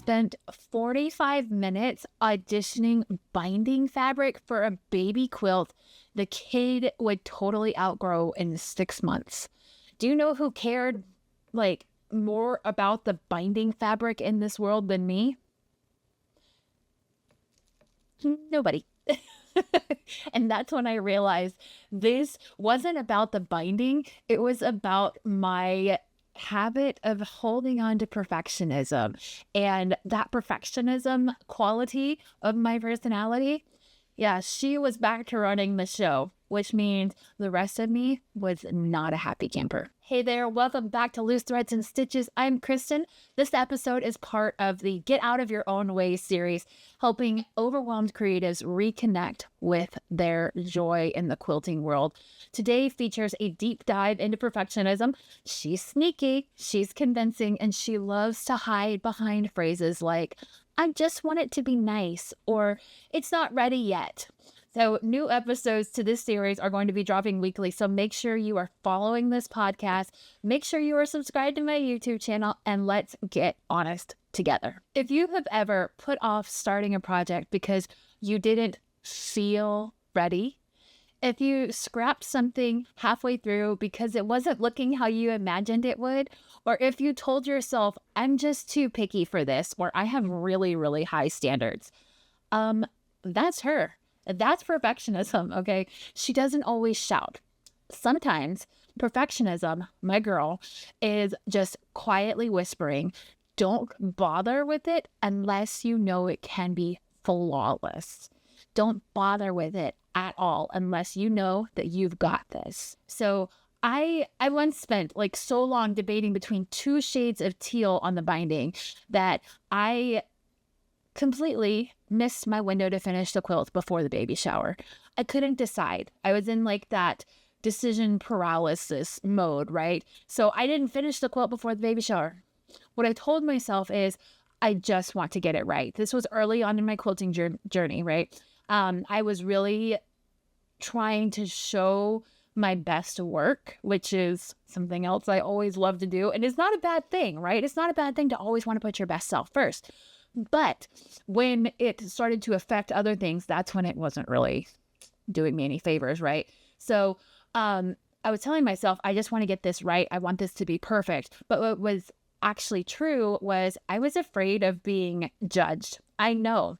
spent 45 minutes auditioning binding fabric for a baby quilt the kid would totally outgrow in 6 months. Do you know who cared like more about the binding fabric in this world than me? Nobody. And that's when I realized this wasn't about the binding. It was about my habit of holding on to perfectionism, and that perfectionism quality of my personality. Yeah, she was back to running the show, which means the rest of me was not a happy camper. Hey there, welcome back to Loose Threads and Stitches. I'm Kristen. This episode is part of the Get Out of Your Own Way series, helping overwhelmed creatives reconnect with their joy in the quilting world. Today features a deep dive into perfectionism. She's sneaky, she's convincing, and she loves to hide behind phrases like, I just want it to be nice, or it's not ready yet. So new episodes to this series are going to be dropping weekly, so make sure you are following this podcast. Make sure you are subscribed to my YouTube channel, and let's get honest together. If you have ever put off starting a project because you didn't feel ready, if you scrapped something halfway through because it wasn't looking how you imagined it would, or if you told yourself, I'm just too picky for this, or I have really, really high standards, that's her. That's perfectionism, okay? She doesn't always shout. Sometimes perfectionism, my girl, is just quietly whispering, don't bother with it unless you know it can be flawless. Don't bother with it at all unless you know that you've got this. So I once spent like so long debating between two shades of teal on the binding that I completely missed my window to finish the quilt before the baby shower. I couldn't decide. I was in like that decision paralysis mode, right? So I didn't finish the quilt before the baby shower. What I told myself is, I just want to get it right. This was early on in my quilting journey, right? I was really trying to show my best work, which is something else I always love to do. And it's not a bad thing, right? It's not a bad thing to always want to put your best self first. But when it started to affect other things, that's when it wasn't really doing me any favors, right? So I was telling myself, I just want to get this right. I want this to be perfect. But what was actually true was I was afraid of being judged. I know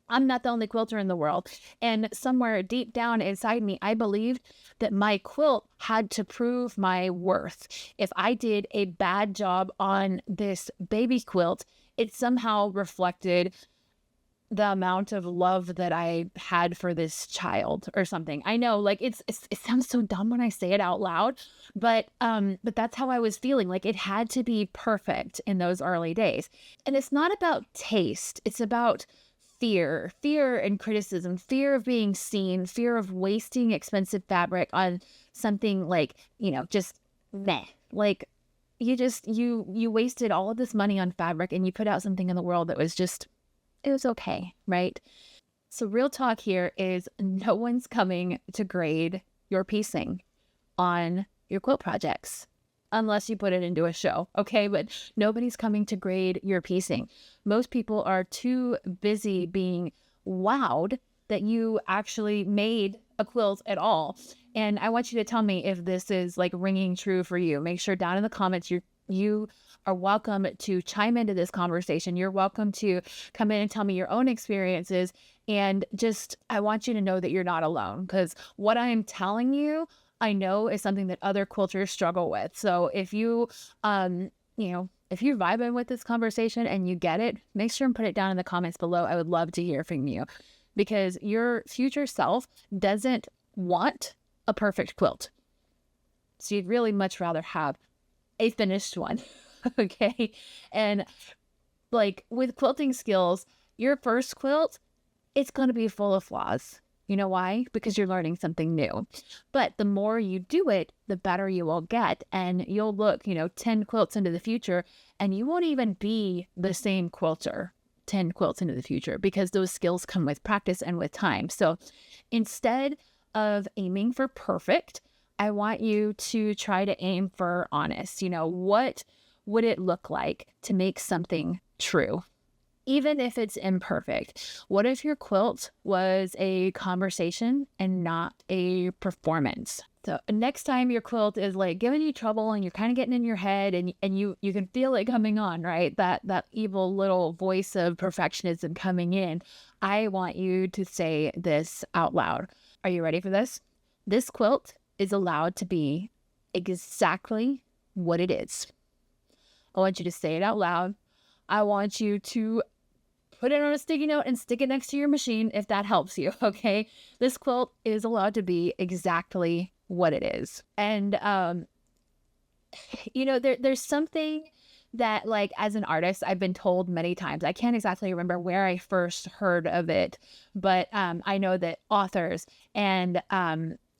I'm not the only quilter in the world. And somewhere deep down inside me, I believed that my quilt had to prove my worth. If I did a bad job on this baby quilt, it somehow reflected the amount of love that I had for this child or something. I know, like it sounds so dumb when I say it out loud, but that's how I was feeling. Like it had to be perfect in those early days. And it's not about taste. It's about fear and criticism, fear of being seen, fear of wasting expensive fabric on something like, just meh. Like you wasted all of this money on fabric and you put out something in the world that was just, it was okay, right? So real talk here is no one's coming to grade your piecing on your quilt projects unless you put it into a show, okay? But nobody's coming to grade your piecing. Most people are too busy being wowed that you actually made a quilt at all. And I want you to tell me if this is like ringing true for you. Make sure down in the comments you are welcome to chime into this conversation. You're welcome to come in and tell me your own experiences. And just, I want you to know that you're not alone, because what I'm telling you, I know is something that other quilters struggle with. So if you, if you're vibing with this conversation and you get it, make sure and put it down in the comments below. I would love to hear from you, because your future self doesn't want a perfect quilt. So you'd really much rather have a finished one. Okay. And like with quilting skills, your first quilt, it's going to be full of flaws. You know why? Because you're learning something new. But the more you do it, the better you will get. And you'll look, 10 quilts into the future, and you won't even be the same quilter 10 quilts into the future, because those skills come with practice and with time. So instead of aiming for perfect, I want you to try to aim for honest. What would it look like to make something true? even if it's imperfect. What if your quilt was a conversation and not a performance? So next time your quilt is like giving you trouble and you're kind of getting in your head and you can feel it coming on, right? That evil little voice of perfectionism coming in. I want you to say this out loud. Are you ready for this? This quilt is allowed to be exactly what it is. I want you to say it out loud. I want you to put it on a sticky note and stick it next to your machine if that helps you, okay? This quilt is allowed to be exactly what it is. And, there's something that, like, as an artist, I've been told many times. I can't exactly remember where I first heard of it, but I know that authors and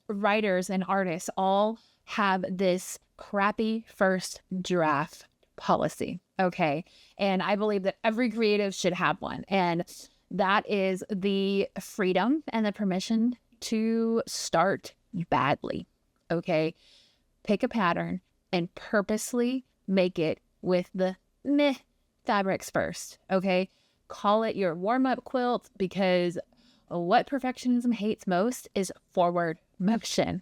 writers and artists all have this crappy first draft policy. Okay. And I believe that every creative should have one. And that is the freedom and the permission to start badly. Okay. Pick a pattern and purposely make it with the meh fabrics first. Okay. Call it your warm-up quilt, because what perfectionism hates most is forward motion.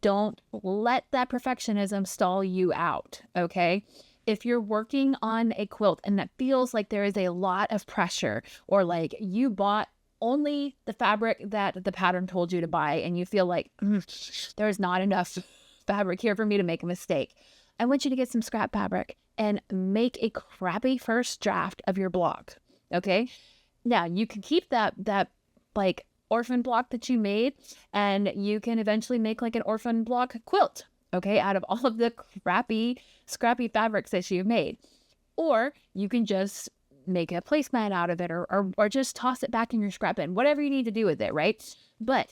Don't let that perfectionism stall you out. Okay. If you're working on a quilt and that feels like there is a lot of pressure, or like you bought only the fabric that the pattern told you to buy and you feel like there's not enough fabric here for me to make a mistake, I want you to get some scrap fabric and make a crappy first draft of your block. Okay. Now you can keep that like orphan block that you made, and you can eventually make like an orphan block quilt. Okay, out of all of the scrappy fabrics that you've made. Or you can just make a placemat out of it, or just toss it back in your scrap bin, whatever you need to do with it, right? But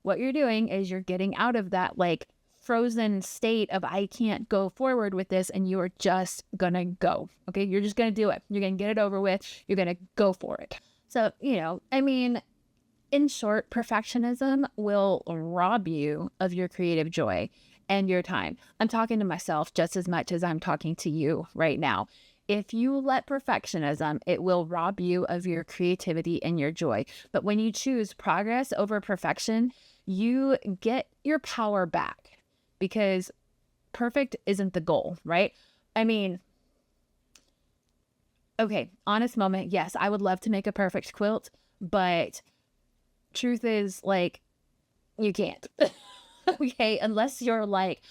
what you're doing is you're getting out of that like frozen state of I can't go forward with this, and you are just gonna go. Okay, you're just gonna do it. You're gonna get it over with. You're gonna go for it. So, in short, perfectionism will rob you of your creative joy and your time. I'm talking to myself just as much as I'm talking to you right now. If you let perfectionism, it will rob you of your creativity and your joy. But when you choose progress over perfection, you get your power back, because perfect isn't the goal, right? Okay, honest moment. Yes, I would love to make a perfect quilt, but truth is, like, you can't. Okay, unless you're like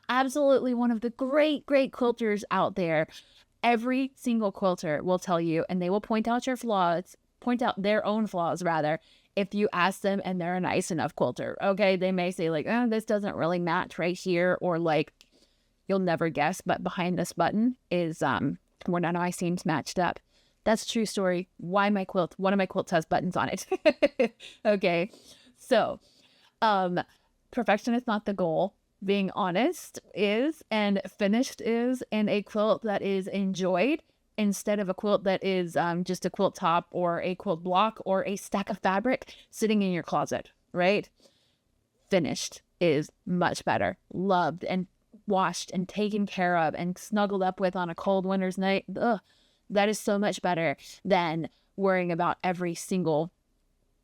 absolutely one of the great quilters out there. Every single quilter will tell you, and they will point out their own flaws rather, if you ask them and they're a nice enough quilter. Okay, they may say like, oh, this doesn't really match right here, or like, you'll never guess, but behind this button is where none of my seams matched up. That's a true story. One of my quilts has buttons on it. Okay, so perfection is not the goal. Being honest is, and finished is, and a quilt that is enjoyed instead of a quilt that is just a quilt top or a quilt block or a stack of fabric sitting in your closet, right? Finished is much better. Loved and washed and taken care of and snuggled up with on a cold winter's night. Ugh, that is so much better than worrying about every single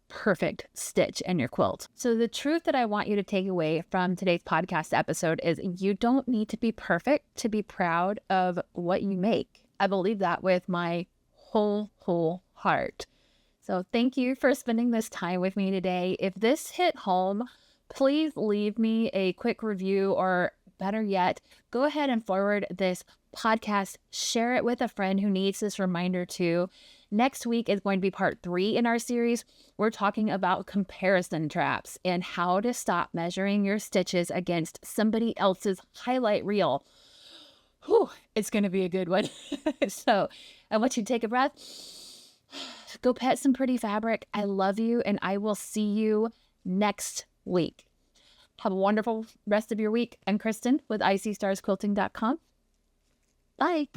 perfect stitch in your quilt. So the truth that I want you to take away from today's podcast episode is you don't need to be perfect to be proud of what you make. I believe that with my whole heart. So thank you for spending this time with me today. If this hit home, please leave me a quick review, or better yet, go ahead and forward this podcast. Share it with a friend who needs this reminder too. Next week is going to be part 3 in our series. We're talking about comparison traps and how to stop measuring your stitches against somebody else's highlight reel. Whew, it's going to be a good one. So I want you to take a breath. Go pet some pretty fabric. I love you, and I will see you next week. Have a wonderful rest of your week. I'm Kristen with ISeeStarsQuilting.com. Bye.